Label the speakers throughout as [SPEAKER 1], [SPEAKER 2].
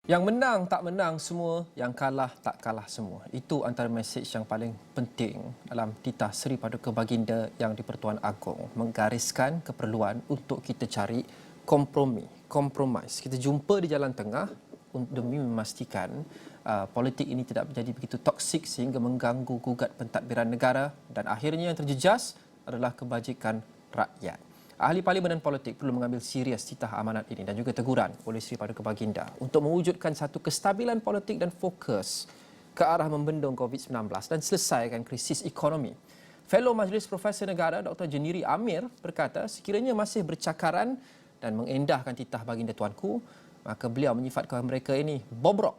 [SPEAKER 1] Yang menang tak menang semua, yang kalah tak kalah semua. Itu antara mesej yang paling penting dalam titah Seri Paduka Baginda yang di-Pertuan Agong menggariskan keperluan untuk kita cari kompromis. Kita jumpa di jalan tengah demi memastikan politik ini tidak menjadi begitu toksik sehingga mengganggu gugat pentadbiran negara dan akhirnya yang terjejas adalah kebajikan rakyat. Ahli Parlimen dan Politik perlu mengambil serius titah amanat ini dan juga teguran oleh Seri Paduka Baginda untuk mewujudkan satu kestabilan politik dan fokus ke arah membendung COVID-19 dan selesaikan krisis ekonomi. Fellow Majlis Profesor Negara Dr. Jeniri Amir berkata sekiranya masih bercakaran dan mengendahkan titah Baginda Tuanku, maka beliau menyifatkan mereka ini bobrok,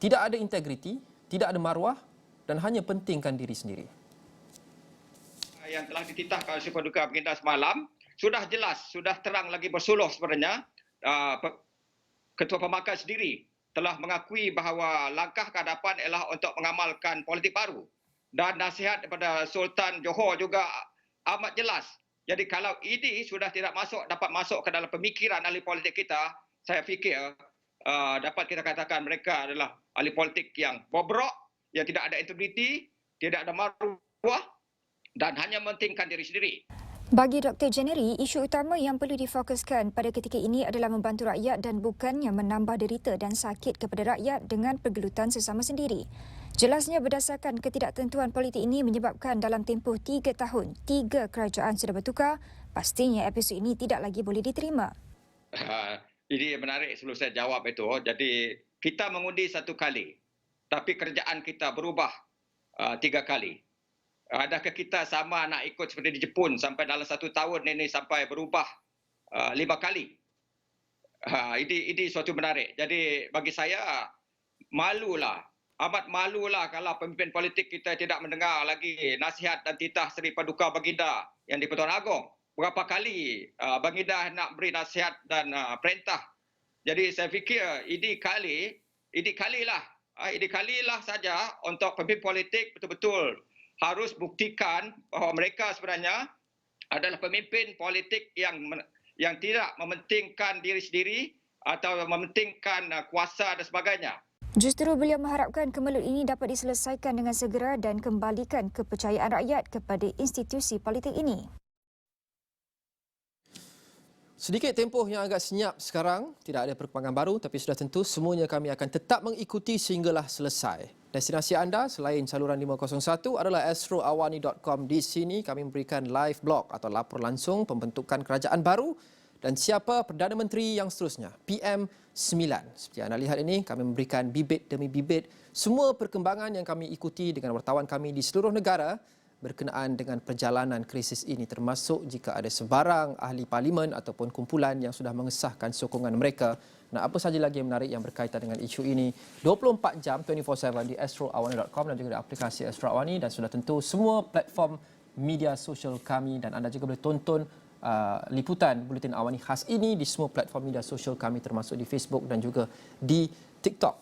[SPEAKER 1] tidak ada integriti, tidak ada maruah dan hanya pentingkan diri sendiri.
[SPEAKER 2] Yang telah dititahkan oleh Seri Paduka Baginda semalam sudah jelas, sudah terang lagi bersuluh sebenarnya. Ketua Pemakai sendiri telah mengakui bahawa langkah ke hadapan ialah untuk mengamalkan politik baru. Dan nasihat daripada Sultan Johor juga amat jelas. Jadi kalau ini sudah tidak dapat masuk ke dalam pemikiran ahli politik kita, saya fikir dapat kita katakan mereka adalah ahli politik yang bobrok, yang tidak ada integriti, tidak ada maruah dan hanya mementingkan diri sendiri.
[SPEAKER 3] Bagi Dr. Jeniri, isu utama yang perlu difokuskan pada ketika ini adalah membantu rakyat dan bukannya menambah derita dan sakit kepada rakyat dengan pergelutan sesama sendiri. Jelasnya berdasarkan ketidaktentuan politik ini menyebabkan dalam tempoh 3 tahun, 3 kerajaan sudah bertukar, pastinya episod ini tidak lagi boleh diterima.
[SPEAKER 2] Ini menarik sebelum saya jawab itu. Jadi kita mengundi 1 kali, tapi kerjaan kita berubah 3 kali. Adakah kita sama nak ikut seperti di Jepun sampai dalam 1 tahun ini sampai berubah 5 kali? Ini suatu menarik. Jadi bagi saya malulah, amat malulah kalau pemimpin politik kita tidak mendengar lagi nasihat dan titah Seri Paduka Baginda yang di-Pertuan Agong. Berapa kali Baginda nak beri nasihat dan perintah. Jadi saya fikir ini kalilah saja untuk pemimpin politik betul-betul harus buktikan bahawa mereka sebenarnya adalah pemimpin politik yang tidak mementingkan diri sendiri atau mementingkan kuasa dan sebagainya.
[SPEAKER 3] Justru beliau mengharapkan kemelut ini dapat diselesaikan dengan segera dan kembalikan kepercayaan rakyat kepada institusi politik ini.
[SPEAKER 1] Sedikit tempoh yang agak senyap sekarang, tidak ada perkembangan baru tapi sudah tentu semuanya kami akan tetap mengikuti sehinggalah selesai. Destinasi anda selain saluran 501 adalah astroawani.com. Di sini kami memberikan live blog atau lapor langsung pembentukan kerajaan baru dan siapa Perdana Menteri yang seterusnya, PM9. Seperti anda lihat ini, kami memberikan bibit demi bibit semua perkembangan yang kami ikuti dengan wartawan kami di seluruh negara berkenaan dengan perjalanan krisis ini, termasuk jika ada sebarang ahli parlimen ataupun kumpulan yang sudah mengesahkan sokongan mereka. Nah, apa sahaja lagi yang menarik yang berkaitan dengan isu ini 24 jam 24/7 di astroawani.com dan juga di aplikasi Astro Awani dan sudah tentu semua platform media sosial kami dan anda juga boleh tonton liputan Buletin Awani khas ini di semua platform media sosial kami termasuk di Facebook dan juga di TikTok.